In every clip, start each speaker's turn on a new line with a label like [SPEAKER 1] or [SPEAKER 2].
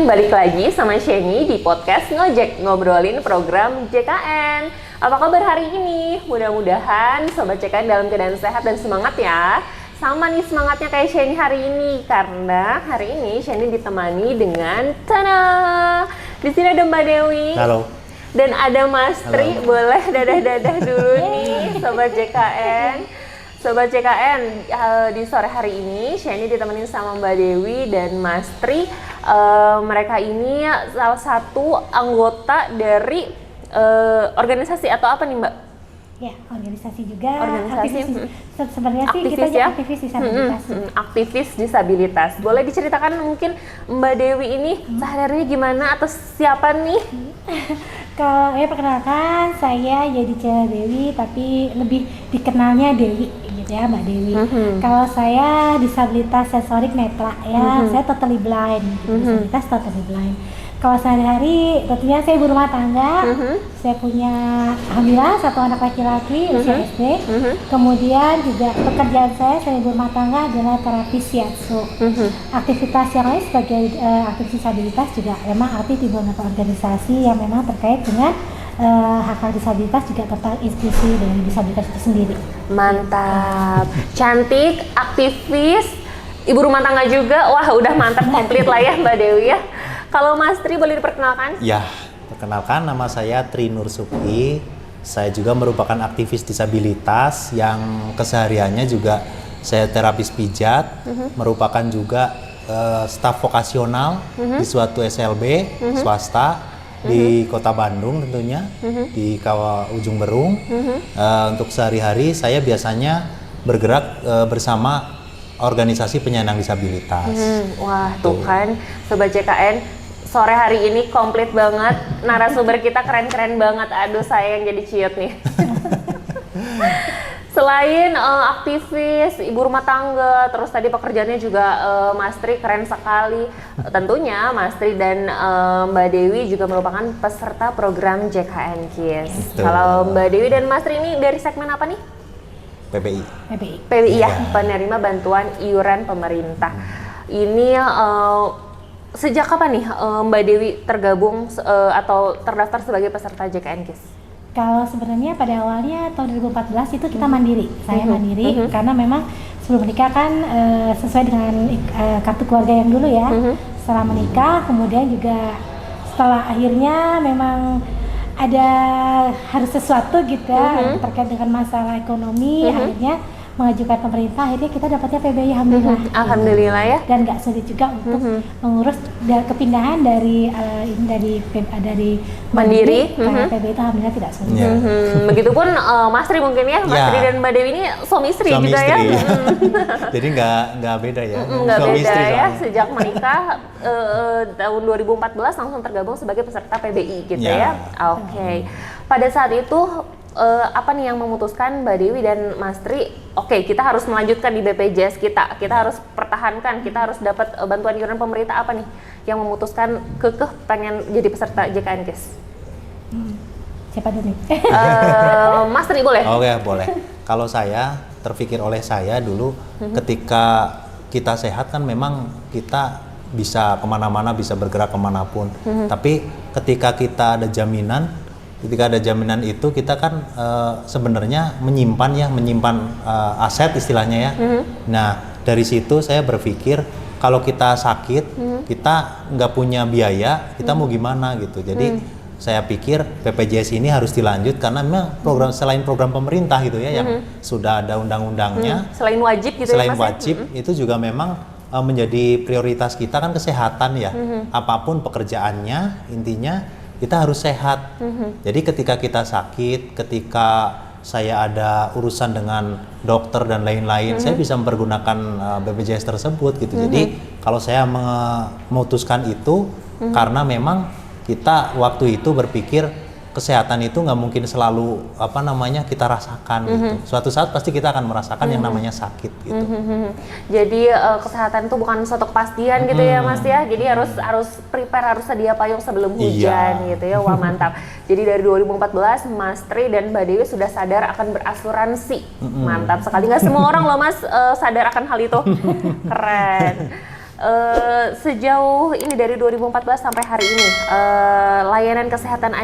[SPEAKER 1] teman-teman, balik lagi sama Sheni di podcast Ngojek, ngobrolin program JKN. Apa kabar hari ini? Mudah-mudahan Sobat JKN dalam keadaan sehat dan semangat ya. Sama nih semangatnya kayak Sheni hari ini, karena hari ini Sheni ditemani dengan Tana. Di sini ada Mbak Dewi.
[SPEAKER 2] Halo.
[SPEAKER 1] Dan ada Mas Tri.
[SPEAKER 2] Halo.
[SPEAKER 1] Boleh dadah-dadah dulu nih Sobat JKN. Sobat JKN, di sore hari ini Sheni ditemenin sama Mbak Dewi dan Mas Tri. Mereka ini salah satu anggota dari organisasi atau apa nih Mbak?
[SPEAKER 3] Ya, organisasi juga.
[SPEAKER 1] Organisasi.
[SPEAKER 3] Sebenarnya sih kita
[SPEAKER 1] ya?
[SPEAKER 3] aktivis disabilitas.
[SPEAKER 1] Aktivis disabilitas. Boleh diceritakan mungkin Mbak Dewi ini sehari-harinya gimana atau siapa nih?
[SPEAKER 3] Kalau perkenalkan, saya jadi Cila Dewi, tapi lebih dikenalnya Dewi gitu ya, Mbak Dewi. Kalau saya disabilitas sensorik netra ya, saya totally blind, disabilitas totally blind. Kalau sehari-hari tentunya saya ibu rumah tangga, saya punya alhamdulillah satu anak laki-laki usia SD. Kemudian juga pekerjaan saya ibu rumah tangga adalah terapis shiatsu. Aktivitas yang lain sebagai aktivis disabilitas juga memang aktif di beberapa organisasi yang memang terkait dengan hak-hak disabilitas, juga tentang institusi dari disabilitas itu sendiri.
[SPEAKER 1] Mantap, cantik, aktivis, ibu rumah tangga juga. Wah, udah mantap, komplit lah ya Mbak Dewi ya. Kalau Mas Tri boleh diperkenalkan?
[SPEAKER 2] Ya, perkenalkan nama saya Tri Nur Supri. Saya juga merupakan aktivis disabilitas yang kesehariannya juga saya terapis pijat, merupakan juga staf vokasional di suatu SLB swasta di Kota Bandung tentunya, di Ujung Berung. Untuk sehari-hari saya biasanya bergerak bersama organisasi penyandang disabilitas.
[SPEAKER 1] Wah, tuh kan Sobat JKN, sore hari ini komplit banget, narasumber kita keren-keren banget. Aduh, saya yang jadi ciut nih. Selain aktivis, ibu rumah tangga, terus tadi pekerjaannya juga Mas Tri keren sekali. Tentunya Mas Tri dan Mbak Dewi juga merupakan peserta program JKN KIS. Kalau Mbak Dewi dan Mas Tri ini dari segmen apa nih?
[SPEAKER 2] PBI.
[SPEAKER 1] PBI ya, penerima bantuan iuran pemerintah. Ini sejak kapan nih Mbak Dewi tergabung atau terdaftar sebagai peserta JKN KIS?
[SPEAKER 3] Kalau sebenarnya pada awalnya tahun 2014 itu kita mandiri, saya mandiri karena memang sebelum menikah kan sesuai dengan kartu keluarga yang dulu ya. Setelah menikah, kemudian juga setelah akhirnya memang ada harus sesuatu gitu ya, terkait dengan masalah ekonomi, akhirnya mengajukan pemerintah, akhirnya kita dapatnya PBI alhamdulillah.
[SPEAKER 1] Alhamdulillah ya.
[SPEAKER 3] Dan nggak sulit juga untuk mengurus kepindahan dari mandiri karena PBI itu alhamdulillah tidak sulit.
[SPEAKER 1] Begitupun Mas Tri mungkin ya, Mas Tri dan Mbak Dewi ini suami istri juga ya.
[SPEAKER 2] Jadi nggak beda ya.
[SPEAKER 1] Nggak beda ya, sejak menikah tahun 2014 langsung tergabung sebagai peserta PBI gitu ya. Oke. Pada saat itu apa nih yang memutuskan Mbak Dewi dan Mas Tri, oke, kita harus melanjutkan di BPJS kita harus pertahankan, kita harus dapat bantuan iuran pemerintah, apa nih yang memutuskan kekeh pengen jadi peserta JKN KIS?
[SPEAKER 3] Siapa dulu nih?
[SPEAKER 1] Mas Tri boleh?
[SPEAKER 2] Oke, boleh. Kalau saya terpikir oleh saya dulu, ketika kita sehat kan memang kita bisa kemana-mana, bisa bergerak kemanapun. Tapi ketika kita ada jaminan, itu kita kan sebenarnya menyimpan aset istilahnya ya. Nah, dari situ saya berpikir kalau kita sakit, kita nggak punya biaya, kita mau gimana gitu. Jadi saya pikir BPJS ini harus dilanjut karena memang selain program pemerintah gitu ya, yang sudah ada undang-undangnya.
[SPEAKER 1] Selain wajib gitu
[SPEAKER 2] selain
[SPEAKER 1] ya Mas?
[SPEAKER 2] Wajib itu juga memang menjadi prioritas kita kan kesehatan ya. Apapun pekerjaannya, intinya kita harus sehat. Jadi ketika kita sakit, ketika saya ada urusan dengan dokter dan lain-lain, saya bisa mempergunakan BPJS tersebut gitu. Jadi kalau saya memutuskan itu karena memang kita waktu itu berpikir kesehatan itu nggak mungkin selalu kita rasakan gitu. Suatu saat pasti kita akan merasakan yang namanya sakit gitu.
[SPEAKER 1] Jadi kesehatan itu bukan suatu kepastian gitu ya Mas ya. Jadi harus prepare, harus sedia payung sebelum hujan gitu ya. Wah, mantap. Jadi dari 2014 Mas Tri dan Mbak Dewi sudah sadar akan berasuransi. Mantap sekali. Nggak semua orang loh Mas sadar akan hal itu. Keren. Sejauh ini dari 2014 sampai hari ini, layanan kesehatan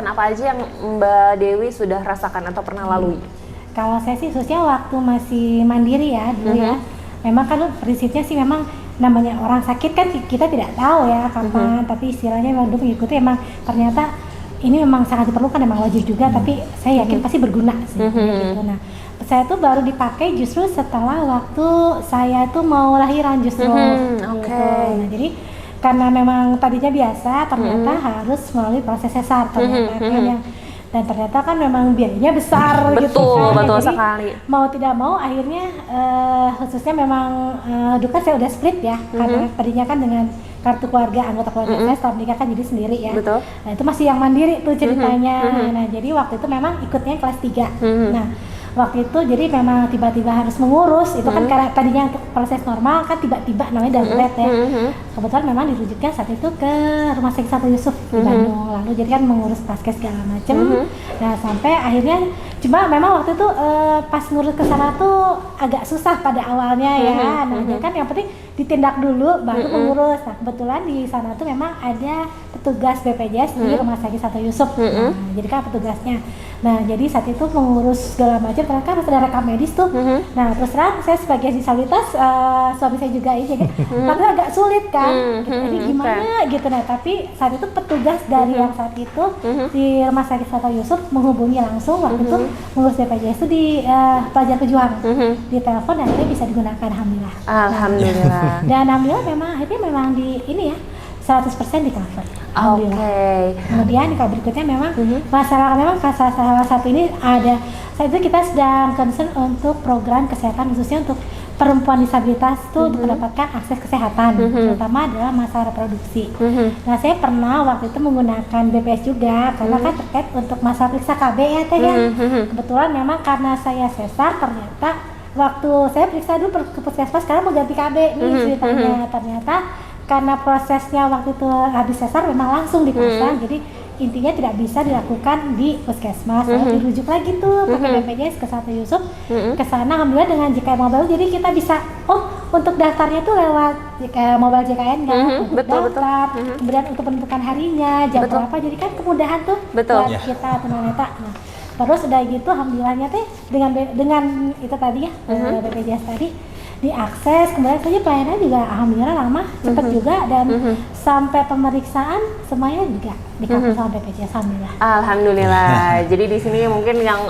[SPEAKER 1] apa aja yang Mbak Dewi sudah rasakan atau pernah lalui?
[SPEAKER 3] Kalau saya sih khususnya waktu masih mandiri ya dulu ya, memang kan prinsipnya sih memang namanya orang sakit kan kita tidak tahu ya kapan, tapi istilahnya memang dulu mengikuti, emang ternyata ini memang sangat diperlukan, memang wajib juga, tapi saya yakin pasti berguna sih gitu. Nah, saya tuh baru dipakai justru setelah waktu saya tuh mau lahiran justru gitu. Nah, jadi karena memang tadinya biasa, ternyata harus melalui proses sesar ternyata kan yang, dan ternyata kan memang biayanya besar gitu kan.
[SPEAKER 1] Betul
[SPEAKER 3] Jadi,
[SPEAKER 1] sekali.
[SPEAKER 3] mau tidak mau akhirnya khususnya memang dulu kan saya udah split ya, karena tadinya kan dengan kartu keluarga, anggota keluarga saya setelah menikah kan jadi sendiri ya.
[SPEAKER 1] Betul.
[SPEAKER 3] Nah itu masih yang mandiri tuh ceritanya. Nah jadi waktu itu memang ikutnya kelas 3. Nah waktu itu jadi memang tiba-tiba harus mengurus itu kan karena tadinya untuk proses normal kan tiba-tiba namanya darurat ya. Kebetulan memang dirujuknya saat itu ke Rumah Sakit Santo Yusuf di Bandung, lalu jadi kan mengurus paskes segala macem. Nah sampai akhirnya cuma memang waktu itu pas ngurus ke sana tuh agak susah pada awalnya ya. Nah jadi kan yang penting ditindak dulu baru mengurus. Nah kebetulan di sana tuh memang ada petugas BPJS di Rumah Sakit Santo Yusuf. Nah, jadi kan petugasnya. Nah jadi saat itu mengurus segala macam, ternyata harus ada rekam medis tuh. Nah terus terang saya sebagai disabilitas, suami saya juga ini jadi tapi agak sulit kan. Jadi gimana gitu. Nah tapi saat itu petugas dari yang saat itu di Rumah Sakit Santo Yusuf menghubungi langsung waktu itu mengurus BPJS itu di Pelajar Pejuang. Di telepon dan akhirnya bisa digunakan, alhamdulillah.
[SPEAKER 1] Alhamdulillah.
[SPEAKER 3] Dan alhamdulillah memang akhirnya memang di ini ya 100% di cover. Alhamdulillah. Kemudian kalau berikutnya memang masalah memang salah satu ini ada saat itu kita sedang concern untuk program kesehatan khususnya untuk perempuan disabilitas tuh untuk mendapatkan akses kesehatan, terutama adalah masa reproduksi. Nah saya pernah waktu itu menggunakan BPS juga karena kan terkait untuk masa periksa KB ya teh ya. Kebetulan memang karena saya sesar ternyata waktu saya periksa dulu ke puskesmas sekarang mau ganti KB nih ceritanya, ternyata karena prosesnya waktu itu habis sesar memang langsung dipasang, jadi intinya tidak bisa dilakukan di puskesmas, lalu dirujuk lagi tuh pakai BPJS ke Santo Yusuf, ke sana alhamdulillah dengan JKN Mobile, jadi kita bisa untuk daftarnya tuh lewat mobile JKN kan,
[SPEAKER 1] betul.
[SPEAKER 3] Kemudian untuk penentukan harinya jam berapa, jadi kan kemudahan tuh buat kita tunanetra. Nah, terus udah gitu alhamdulillahnya teh dengan itu tadi ya BPJS tadi diakses, kemudian saja pelayanan juga alhamdulillah lama, cepat juga, dan sampai pemeriksaan semuanya juga di-cover sama BPJS alhamdulillah.
[SPEAKER 1] Alhamdulillah. Jadi di sini mungkin yang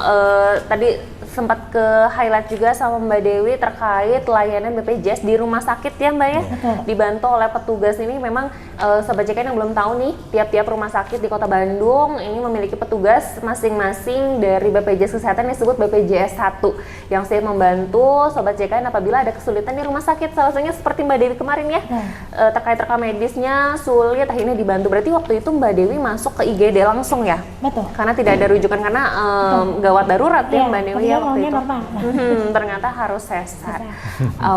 [SPEAKER 1] tadi sempat ke highlight juga sama Mbak Dewi terkait layanan BPJS di rumah sakit ya Mbak ya. Dibantu oleh petugas ini memang Sobat JKN yang belum tahu nih, tiap-tiap rumah sakit di Kota Bandung ini memiliki petugas masing-masing dari BPJS Kesehatan yang disebut BPJS 1 yang siap membantu Sobat JKN apabila ada kesulitan di rumah sakit, salah satunya seperti Mbak Dewi kemarin ya, terkait rekam medisnya sulit, akhirnya dibantu. Berarti waktu itu Mbak Dewi masuk ke IGD langsung ya?
[SPEAKER 3] Betul.
[SPEAKER 1] Karena tidak ada rujukan karena gawat darurat ya Mbak Dewi ya waktu itu.
[SPEAKER 3] Normal.
[SPEAKER 1] Ternyata harus sesar.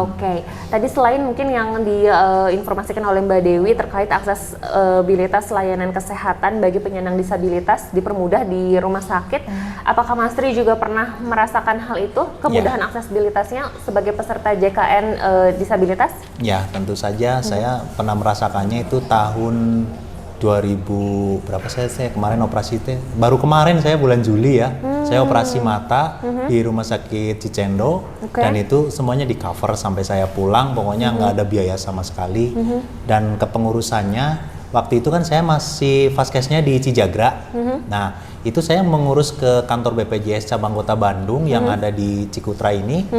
[SPEAKER 1] Oke. Tadi selain mungkin yang diinformasikan oleh Mbak Dewi terkait aksesibilitas layanan kesehatan bagi penyandang disabilitas dipermudah di rumah sakit, apakah Mas Tri juga pernah merasakan hal itu, kemudahan aksesibilitasnya sebagai peserta JKN disabilitas?
[SPEAKER 2] Ya, tentu saja saya pernah merasakannya itu tahun 2000 berapa saya kemarin operasi itu baru kemarin saya bulan Juli ya, saya operasi mata di Rumah Sakit Cicendo, dan itu semuanya di cover sampai saya pulang, pokoknya nggak ada biaya sama sekali. Dan kepengurusannya waktu itu kan saya masih vaskesnya di Cijagra. Nah itu saya mengurus ke kantor BPJS cabang Kota Bandung yang ada di Cikutra ini.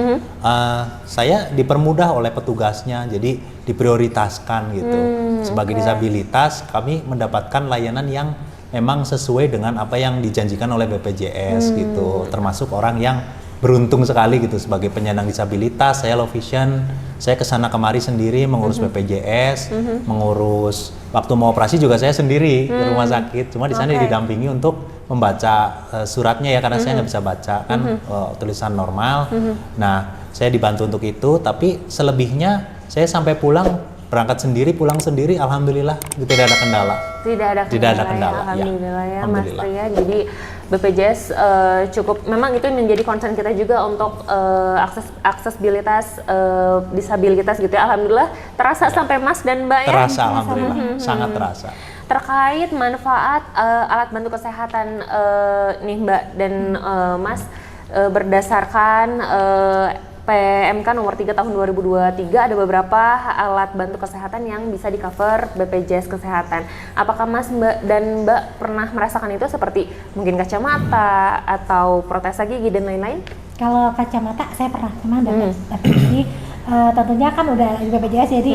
[SPEAKER 2] Saya dipermudah oleh petugasnya, jadi diprioritaskan gitu. Sebagai disabilitas kami mendapatkan layanan yang memang sesuai dengan apa yang dijanjikan oleh BPJS gitu. Termasuk orang yang beruntung sekali gitu sebagai penyandang disabilitas. Saya low vision, saya kesana kemari sendiri mengurus BPJS, mengurus waktu mau operasi juga saya sendiri ke rumah sakit. Cuma di sana didampingi untuk membaca suratnya ya, karena saya nggak bisa baca kan tulisan normal. Nah saya dibantu untuk itu, tapi selebihnya saya sampai pulang berangkat sendiri, pulang sendiri, alhamdulillah tidak ada kendala.
[SPEAKER 1] Tidak ada kendala, alhamdulillah ya, Mas Tri ya. Jadi BPJS cukup, memang itu menjadi concern kita juga untuk aksesibilitas disabilitas gitu ya. Alhamdulillah terasa sampai Mas dan Mbak ya.
[SPEAKER 2] Terasa, alhamdulillah, sangat terasa.
[SPEAKER 1] Terkait manfaat alat bantu kesehatan nih Mbak dan Mas, berdasarkan PMK nomor 3 tahun 2023 ada beberapa alat bantu kesehatan yang bisa di cover BPJS Kesehatan. Apakah Mas dan Mbak pernah merasakan itu seperti mungkin kacamata atau protesa gigi dan lain-lain?
[SPEAKER 3] Kalau kacamata saya pernah memang dapat. Jadi tentunya kan udah di BPJS jadi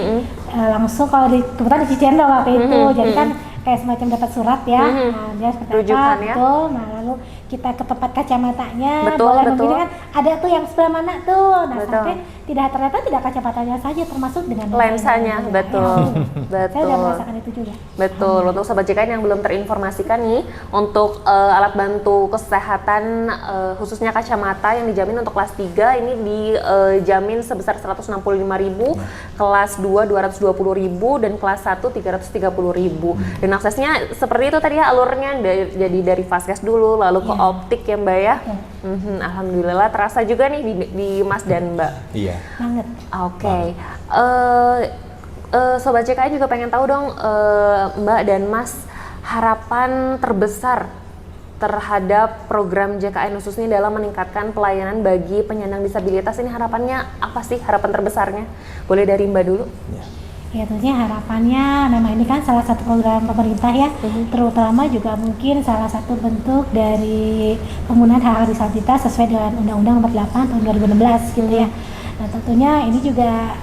[SPEAKER 3] langsung kalau kebetulan dicicil dong waktu itu. Jadi kan kayak semacam dapat surat ya. Nah, dia seperti
[SPEAKER 1] rujukan
[SPEAKER 3] apa,
[SPEAKER 1] ya.
[SPEAKER 3] betul. Nah, lalu kita ke tempat kacamatanya,
[SPEAKER 1] Betul,
[SPEAKER 3] boleh
[SPEAKER 1] betul.
[SPEAKER 3] memilih kan ada tuh yang sebelah mana tuh. Nah,
[SPEAKER 1] Betul.
[SPEAKER 3] sampai ternyata tidak kacamatanya saja termasuk dengan
[SPEAKER 1] Lensanya, betul.
[SPEAKER 3] Saya udah merasakan itu juga.
[SPEAKER 1] Betul, untuk Sobat JKN yang belum terinformasikan nih, untuk alat bantu kesehatan khususnya kacamata yang dijamin untuk kelas 3 ini dijamin sebesar 165.000, kelas 2 220.000 dan kelas 1 330.000. Dan aksesnya seperti itu tadi ya alurnya, jadi dari Vaskes dulu lalu ke optik ya Mbak ya. Alhamdulillah terasa juga nih di Mas dan Mbak.
[SPEAKER 2] Iya.
[SPEAKER 3] Banget.
[SPEAKER 1] Oke. Sobat CKN juga pengen tahu dong Mbak dan Mas, harapan terbesar terhadap program JKN khususnya dalam meningkatkan pelayanan bagi penyandang disabilitas ini, harapannya apa sih, harapan terbesarnya? Boleh dari Mbak dulu?
[SPEAKER 3] Ya tentunya harapannya memang ini kan salah satu program pemerintah ya, terutama juga mungkin salah satu bentuk dari penggunaan hak disabilitas sesuai dengan Undang-Undang Nomor 8 tahun 2016 gitu ya. Nah tentunya ini juga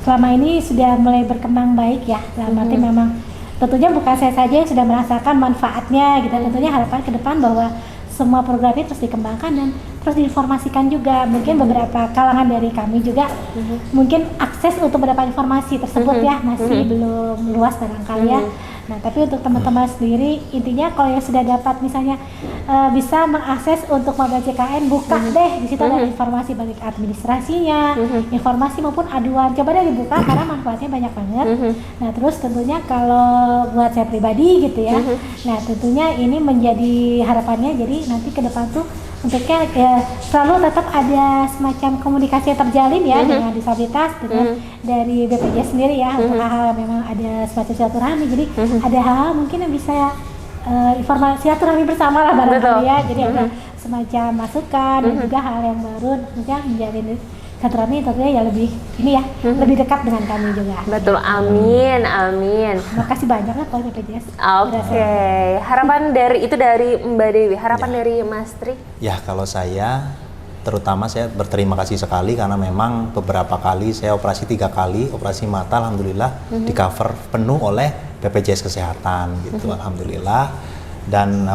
[SPEAKER 3] selama ini sudah mulai berkembang baik ya, dalam arti memang tentunya bukan saya saja yang sudah merasakan manfaatnya gitu. Tentunya harapan ke depan bahwa semua program ini terus dikembangkan dan terus diinformasikan juga. Mungkin beberapa kalangan dari kami juga mungkin akses untuk mendapat informasi tersebut ya masih belum luas barangkali ya. Nah tapi untuk teman-teman sendiri intinya kalau yang sudah dapat misalnya bisa mengakses untuk modal JKN, buka deh di situ ada informasi baik administrasinya, informasi maupun aduan, coba deh dibuka karena manfaatnya banyak banget. Nah terus tentunya kalau buat saya pribadi gitu ya, nah tentunya ini menjadi harapannya jadi nanti ke depan tuh untuknya selalu tetap ada semacam komunikasi yang terjalin ya dengan disabilitas dengan dari BPJS sendiri ya, untuk hal-hal memang ada semacam silaturahmi, jadi ada hal mungkin yang bisa informasi silaturahmi bersama lah barangkali ya, jadi ada semacam masukan dan juga hal yang baru tentunya menjalin silaturahmi tentunya ya lebih ini ya lebih dekat dengan kami juga.
[SPEAKER 1] Betul, amin, amin.
[SPEAKER 3] Terima kasih banyak ya kalau BPJS.
[SPEAKER 1] Oke, harapan dari Mbak Dewi, harapan dari Mas Tri?
[SPEAKER 2] Ya kalau saya terutama saya berterima kasih sekali karena memang beberapa kali saya operasi 3 kali operasi mata, alhamdulillah di cover penuh oleh BPJS Kesehatan gitu, alhamdulillah. Dan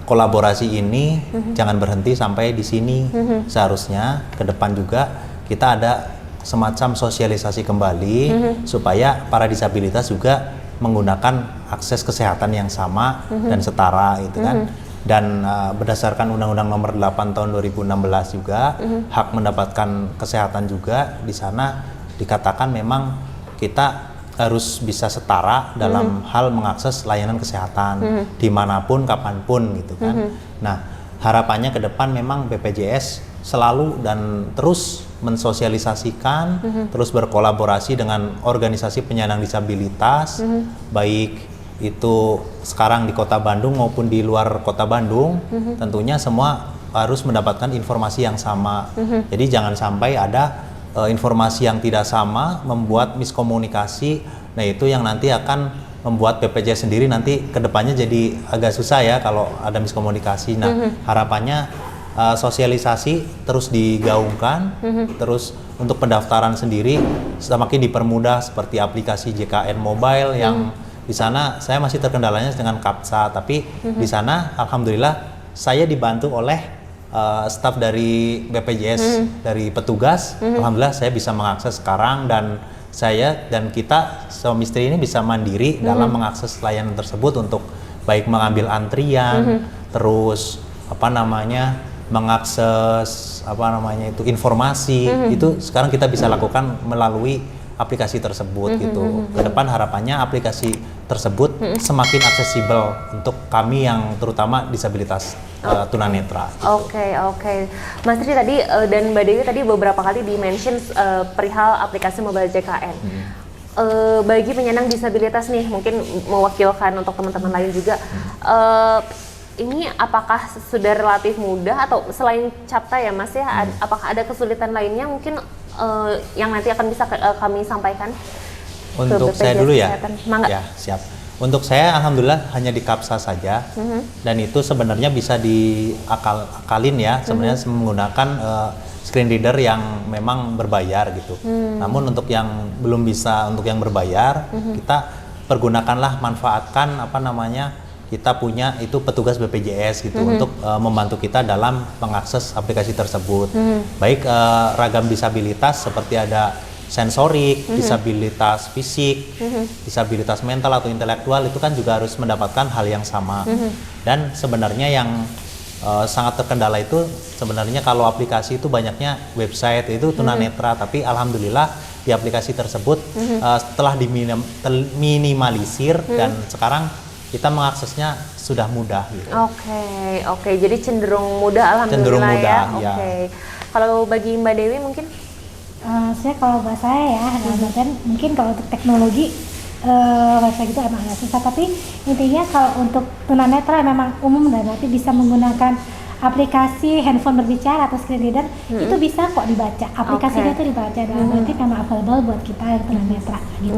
[SPEAKER 2] kolaborasi ini jangan berhenti sampai di sini, seharusnya ke depan juga kita ada semacam sosialisasi kembali supaya para disabilitas juga menggunakan akses kesehatan yang sama dan setara gitu kan. Dan berdasarkan Undang-Undang Nomor 8 tahun 2016 juga hak mendapatkan kesehatan juga di sana dikatakan memang kita harus bisa setara dalam hal mengakses layanan kesehatan dimanapun kapanpun gitu kan. Nah harapannya ke depan memang BPJS selalu dan terus mensosialisasikan, terus berkolaborasi dengan organisasi penyandang disabilitas, baik itu sekarang di Kota Bandung maupun di luar Kota Bandung, tentunya semua harus mendapatkan informasi yang sama. Jadi jangan sampai ada informasi yang tidak sama membuat miskomunikasi. Nah itu yang nanti akan membuat BPJS sendiri nanti kedepannya jadi agak susah ya kalau ada miskomunikasi. Nah harapannya sosialisasi terus digaungkan, terus untuk pendaftaran sendiri semakin dipermudah seperti aplikasi JKN Mobile yang di sana saya masih terkendalanya dengan Captcha, tapi di sana alhamdulillah saya dibantu oleh staf dari BPJS, dari petugas. Alhamdulillah saya bisa mengakses sekarang dan saya dan kita suami istri ini bisa mandiri dalam mengakses layanan tersebut untuk baik mengambil antrian, terus mengakses informasi itu sekarang kita bisa lakukan melalui aplikasi tersebut gitu. Ke depan harapannya aplikasi tersebut semakin aksesibel untuk kami yang terutama disabilitas tunanetra. Gitu.
[SPEAKER 1] Oke. Mas Tri tadi dan Mbak Dewi tadi beberapa kali di-mention perihal aplikasi mobile JKN. Bagi penyandang disabilitas nih, mungkin mewakilkan untuk teman-teman lain juga, ini apakah sudah relatif mudah atau selain CAPTA ya Mas ya, apakah ada kesulitan lainnya mungkin yang nanti akan bisa kami sampaikan?
[SPEAKER 2] Untuk saya dulu ya?
[SPEAKER 1] Mangga.
[SPEAKER 2] Ya, siap. Untuk saya alhamdulillah hanya di KAPSA saja, dan itu sebenarnya bisa diakalin ya, sebenarnya menggunakan screen reader yang memang berbayar gitu. Namun untuk yang belum bisa, untuk yang berbayar, kita pergunakanlah, manfaatkan kita punya itu petugas BPJS gitu untuk membantu kita dalam mengakses aplikasi tersebut. Baik ragam disabilitas seperti ada sensorik, disabilitas fisik, disabilitas mental atau intelektual, itu kan juga harus mendapatkan hal yang sama. Dan sebenarnya yang sangat terkendala itu sebenarnya kalau aplikasi itu banyaknya website itu tunanetra, tapi alhamdulillah di aplikasi tersebut telah diminimalisir dan sekarang kita mengaksesnya sudah mudah gitu.
[SPEAKER 1] Oke. Jadi cenderung mudah alhamdulillah ya. Oke. Kalau bagi Mbak Dewi mungkin?
[SPEAKER 3] Saya kalau buat saya ya, mungkin kalau untuk teknologi website itu emang agak susah, tapi intinya kalau untuk tunanetra memang umum dan nanti bisa menggunakan aplikasi handphone berbicara atau screen reader, itu bisa kok dibaca, aplikasinya itu dibaca dan nanti memang available buat kita yang tunanetra gitu.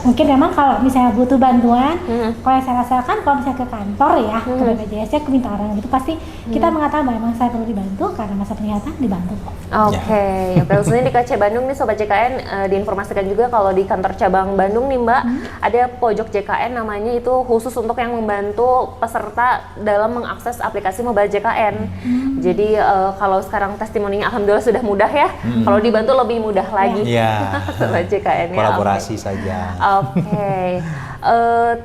[SPEAKER 3] Mungkin memang kalau misalnya butuh bantuan, kalau yang saya rasakan kalau misalnya ke kantor ya, ke BPJS ya, ke minta orang gitu, pasti kita mengatakan bahwa memang saya perlu dibantu karena masa penglihatan, dibantu kok.
[SPEAKER 1] Oke. Khususnya di KC Bandung nih Sobat JKN, diinformasikan juga kalau di kantor cabang Bandung nih Mbak, ada pojok JKN namanya, itu khusus untuk yang membantu peserta dalam mengakses aplikasi mobile JKN. Jadi kalau sekarang testimoninya alhamdulillah sudah mudah ya, kalau dibantu lebih mudah lagi. Sobat JKN ya.
[SPEAKER 2] Kolaborasi saja.
[SPEAKER 1] Oke.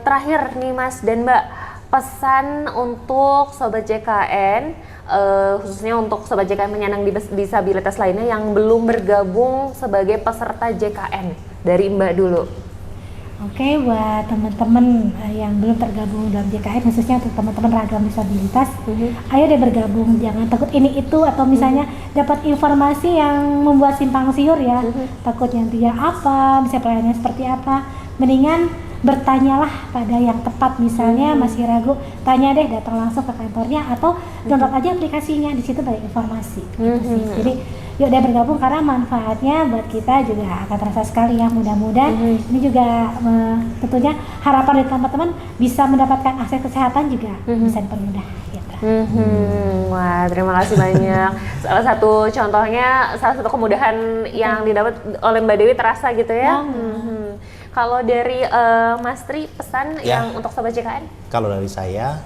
[SPEAKER 1] Terakhir nih Mas dan Mbak, pesan untuk Sobat JKN, khususnya untuk Sobat JKN penyandang disabilitas lainnya yang belum bergabung sebagai peserta JKN, dari Mbak dulu.
[SPEAKER 3] Oke, buat teman-teman yang belum tergabung dalam JKN, khususnya untuk teman-teman ragam disabilitas, ayo deh bergabung, jangan takut ini itu atau misalnya dapat informasi yang membuat simpang siur ya, takutnya dia apa, bisa pelayanannya seperti apa, mendingan bertanyalah pada yang tepat. Misalnya masih ragu, tanya deh, datang langsung ke kantornya atau download aja aplikasinya, di situ banyak informasi. Gitu sih. Jadi yuk deh bergabung karena manfaatnya buat kita juga akan terasa sekali ya. Mudah-mudahan ini juga tentunya harapan dari teman-teman bisa mendapatkan akses kesehatan juga bisa dipermudah. Gitu.
[SPEAKER 1] Wah, terima kasih banyak. Salah satu contohnya, salah satu kemudahan yang didapat oleh Mbak Dewi terasa gitu ya. Kalau dari Mas Tri, pesan yang untuk Sobat JKN? Kalau
[SPEAKER 2] dari saya,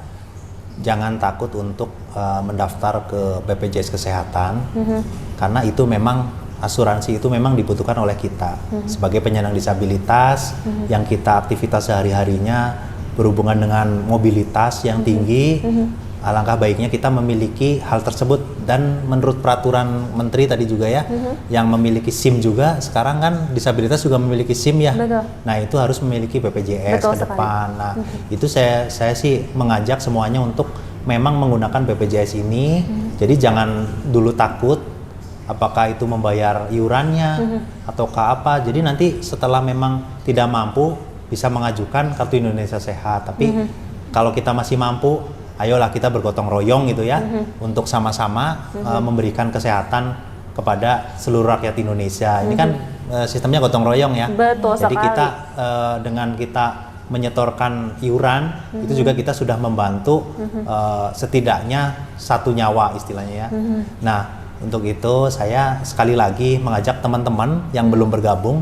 [SPEAKER 2] jangan takut untuk mendaftar ke BPJS Kesehatan, karena itu memang asuransi itu memang dibutuhkan oleh kita sebagai penyandang disabilitas yang kita aktivitas sehari-harinya berhubungan dengan mobilitas yang tinggi. Alangkah baiknya kita memiliki hal tersebut, dan menurut peraturan Menteri tadi juga ya, yang memiliki SIM juga sekarang kan disabilitas juga memiliki SIM ya. Nah itu harus memiliki BPJS ke depan. Nah itu saya sih mengajak semuanya untuk memang menggunakan BPJS ini. Jadi jangan dulu takut apakah itu membayar iurannya ataukah apa. Jadi nanti setelah memang tidak mampu bisa mengajukan Kartu Indonesia Sehat. Tapi kalau kita masih mampu, ayolah kita bergotong royong gitu ya, untuk sama-sama memberikan kesehatan kepada seluruh rakyat Indonesia. Ini kan sistemnya gotong royong ya.
[SPEAKER 1] Betul
[SPEAKER 2] Jadi
[SPEAKER 1] sekali.
[SPEAKER 2] kita dengan kita menyetorkan iuran, itu juga kita sudah membantu setidaknya satu nyawa istilahnya ya. Nah untuk itu saya sekali lagi mengajak teman-teman yang belum bergabung,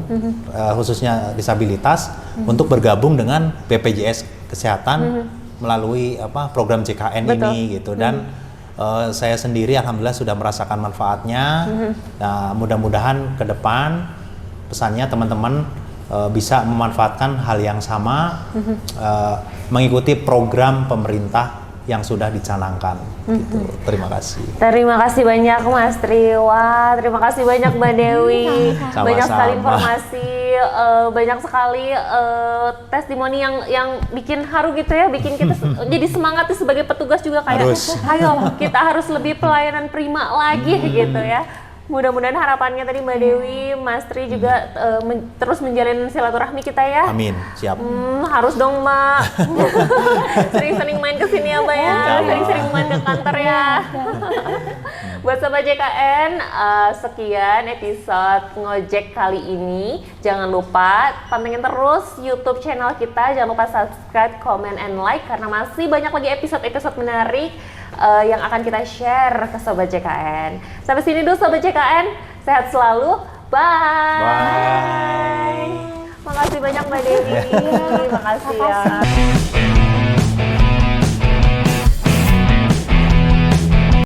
[SPEAKER 2] khususnya disabilitas, untuk bergabung dengan BPJS Kesehatan melalui program JKN ini gitu. Dan saya sendiri alhamdulillah sudah merasakan manfaatnya. Nah mudah-mudahan ke depan pesannya teman-teman bisa memanfaatkan hal yang sama, mengikuti program pemerintah yang sudah dicanangkan. Gitu. Terima kasih.
[SPEAKER 1] Terima kasih banyak Mas Tri. Wah, terima kasih banyak Mbak Dewi.
[SPEAKER 2] Sama-sama.
[SPEAKER 1] Banyak sekali informasi, banyak sekali testimoni yang bikin haru gitu ya, bikin kita jadi semangat sebagai petugas juga kayak, ayo kita harus lebih pelayanan prima lagi gitu ya. Mudah-mudahan harapannya tadi Mbak Dewi, Mas Tri juga terus menjalin silaturahmi kita ya.
[SPEAKER 2] Amin, siap.
[SPEAKER 1] Harus dong Mbak. Sering-sering main ke sini ya Mbak ya. Sering-sering main ke kantor ya. Buat Sobat JKN, sekian episode Ngojek kali ini. Jangan lupa pantengin terus YouTube channel kita. Jangan lupa subscribe, comment, and like karena masih banyak lagi episode-episode menarik yang akan kita share ke Sobat JKN. Sampai sini dulu Sobat JKN, sehat selalu, bye. Makasih banyak Mbak Dewi, makasih ya.